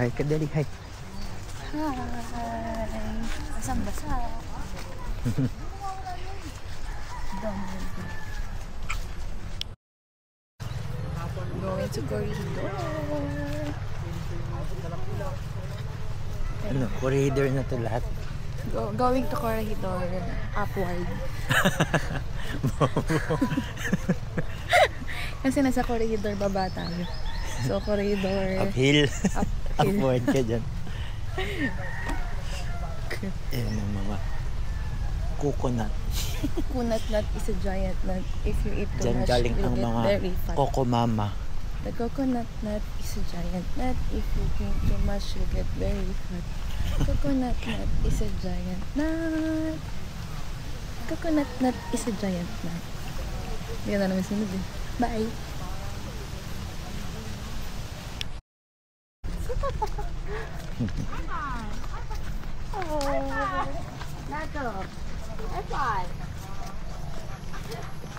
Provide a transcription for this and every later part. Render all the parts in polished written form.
Hi ka, dali, hi. Hi! Basang-basa. Going to corridor. Ano, corridor na to lahat. Going to corridor. Upward. Kasi nasa corridor baba tayo. So corridor. Uphill. Uphill. Upward ka dyan. Ayan ang mga coconut. Coconut nut is a giant nut. If you eat too Dyan much, galing you'll ang get mga very fat. Coco Mama. The coconut nut is a giant nut. If you drink too much, you'll get very fat. Coconut nut is a giant nut. Coconut nut is a giant nut. Hindi na naman sunod eh. Bye!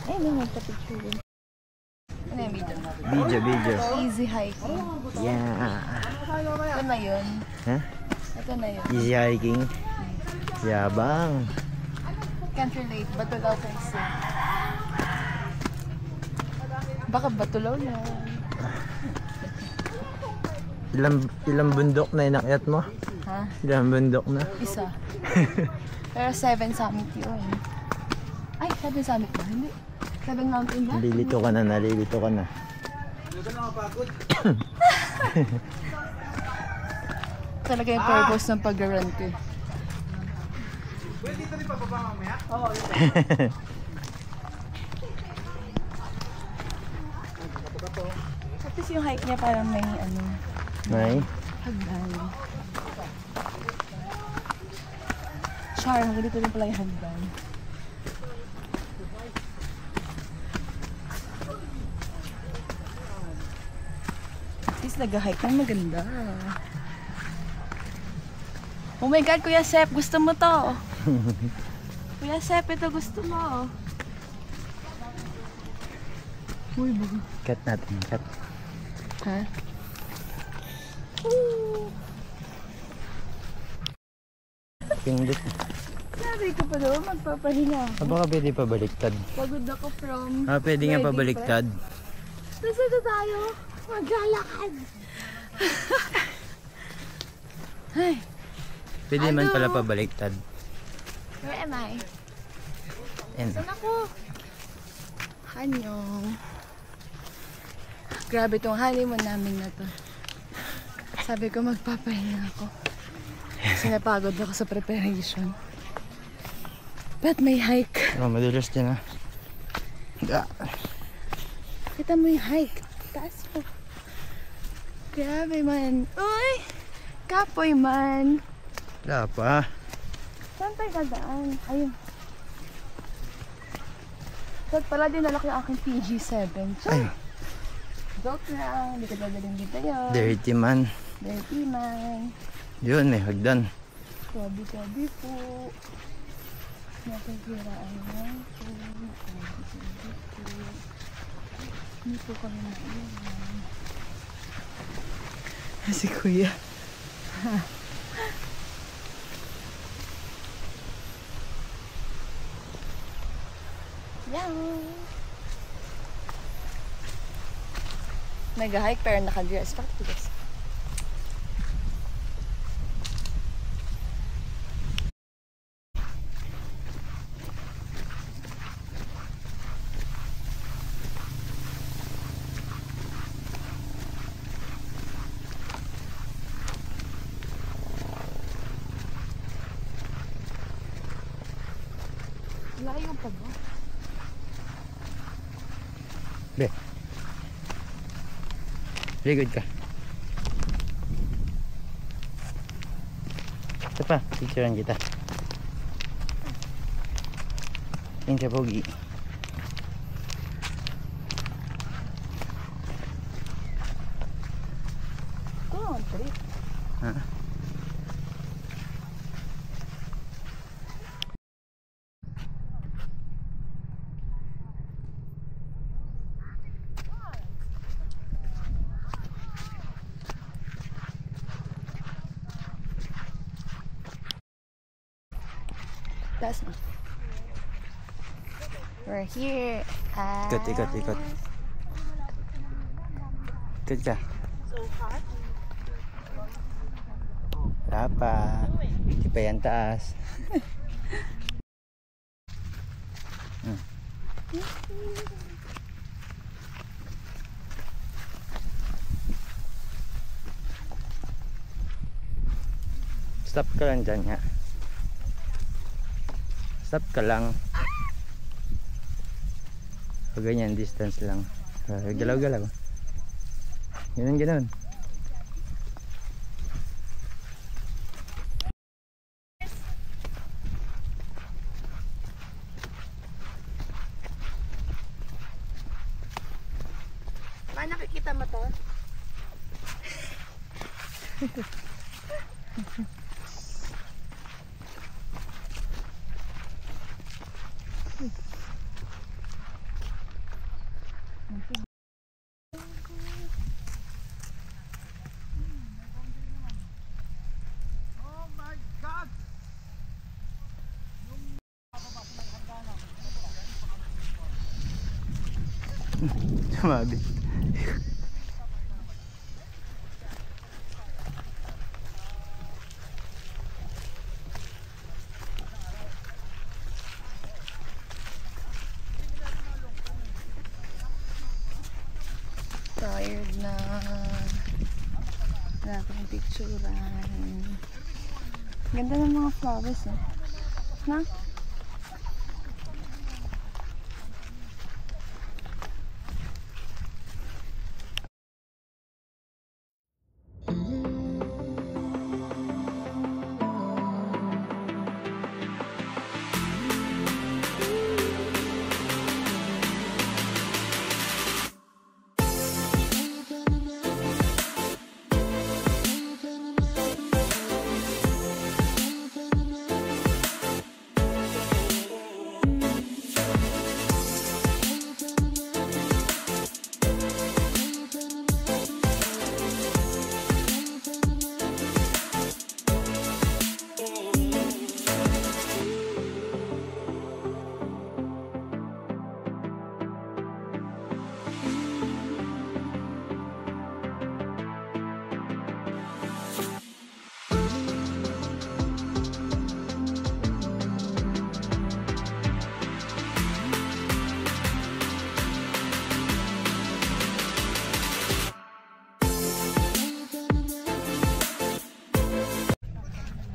Ay, may magpa-picture din. Ano yung video? Video. Easy hiking. Yeah. Ito na yun. Ha? Ito na yun. Easy hiking. Yabang. Can't relate. Batulaw kasi. Baka batulaw lang. Ilang bundok na inakyat mo? Ha? Ilang bundok na? Isa. Pero 7 summit yun. Ay, 7 summit ba? Hindi. 7 mountain ba? Nalilito ka na. Talaga yung purpose ng pag-run ko. Pwede dito rin pababa mamaya? Oo. Tapos yung hike niya parang may ano, May? hagdan. Char, hanggang dito rin pala yung hagdan. At least nag-hike na maganda. Oh my God, Kuya Sep, gusto mo to? Kuya Sep, ito gusto mo. Uy, bago. Cut natin. Cut. Ha? Pindot. Sabi ko pa daw, magpapahinga ako. Baka pwede pa baliktad. Pagod ako from... Pwede nga pa Ready, baliktad. Nasa na tayo? Maglalakad. Ay, Pwede man Ano? pala pa baliktad. where am I? And Saan ako? Hanyong. Grabe tong honeymoon namin na to. Sabi ko magpapahinga ako. Kasi napagod ako sa preparation. But may hike. madulas din Kita mo yung hike. Taas mo. Grabe man. Uy! Kapoy man. Wala pa. Saan tayo dadaan? Ayun. Saan pala dinala ko yung aking PG7. Ay, Joke lang. Hindi ko dadalhin dito yun. dirty man. Dirty man. Yun, may hagdan. Kabi-kabi po. Nakikiraan lang po. Kabi-kabi po. Hindi po kami naiwan. Si Kuya. Yan. Nag-hike pero naka-dress. Bakit dress? Layo pa ba? Be. Very good ka. Ito pa, picturean kita. Thank you, Pogi. Oh, trip. Ha? Taas mo. We're here at... Ikot. Ikot ka. So hot. Wala pa. Hindi pa yan taas. Stop ka lang dyan nga. Stop ka lang. Pag ganyan, distance lang. Galaw-galaw. Ganun. Ma, nakikita mo to? Sumabi. Tired na. Wala akong picturean. Ganda ng mga flowers eh. Na?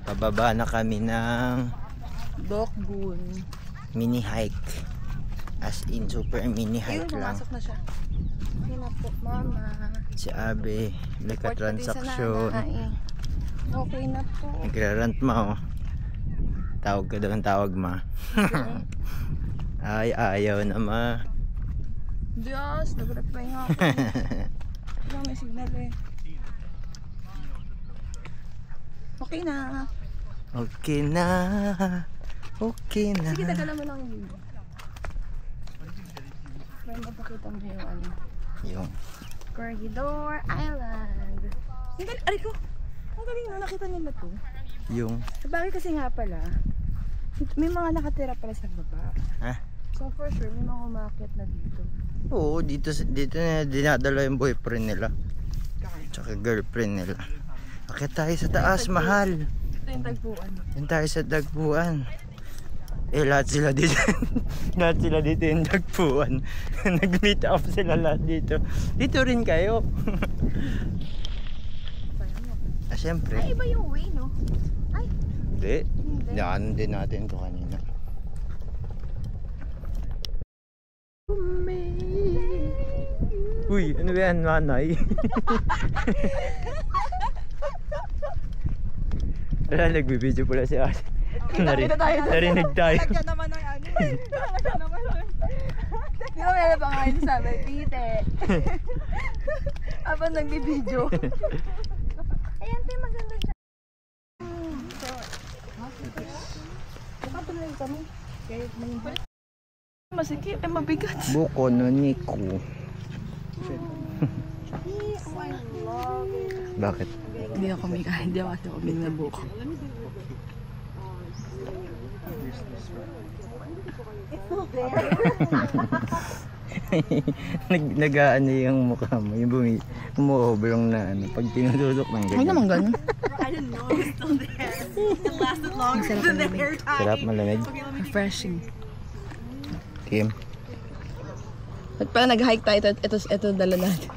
Pababa na kami ng Dokbun. mini hike. As in super mini hike Ayun, lang. pumasok na siya. Okay na po, mama. Si Abe, nagka-transaction. Okay na po. Nagrarant ma oh. Tawag ka daw ang tawag ma. Ay, ayaw na ma. Diyos, nagulat pa yung ako. Ito may signal eh. Okay na. Okay na. Okay na. Sige, tagalan mo lang yung video. Para mapakita mo yung ano. Yung Corregidor Island. Ang galing, aray ko. Ang galing na, nakita nila to. yung Sabagay kasi nga pala, may mga nakatira pala sa baba. ha? So for sure, may mga umakyat na dito. Oo, dito na dinadala yung boyfriend nila. Tsaka girlfriend nila. Akit tayo sa taas, mahal. Ito yung tagpuan. Yan tayo sa dagpuan. Eh, lahat sila dito. Lahat sila dito yung dagpuan. Nag-meet up sila lahat dito. Dito rin kayo. Ah, syempre. Ay, iba yung way, no? Ay, Hindi. hindi. Daan din natin ito kanina. Uy, ano ba yan, nanay? Wala, nagbibideo pala si Ate. Narinig tayo. Lagyan naman ng ano. Lagyan naman ng... Di ba meron pa nga yun sabi, Tite. Habang nagbibideo. Ayan, tayo maganda siya. Nakatuloy kami. Kahit may... Masikip, ay mabigat. Buko no Nico. Bakit? Hindi ako kasi kami na buko. Nag-ano yung mukha mo, yung umu-overong na ano, pag tinututok ng Ay ganyan. naman ganun. I didn't know it was still there. It lasted longer than the hair tie. Sarap, malamig. Okay, let me do Refreshing. Kim. Pag pala nag-hike tayo, ito dala natin.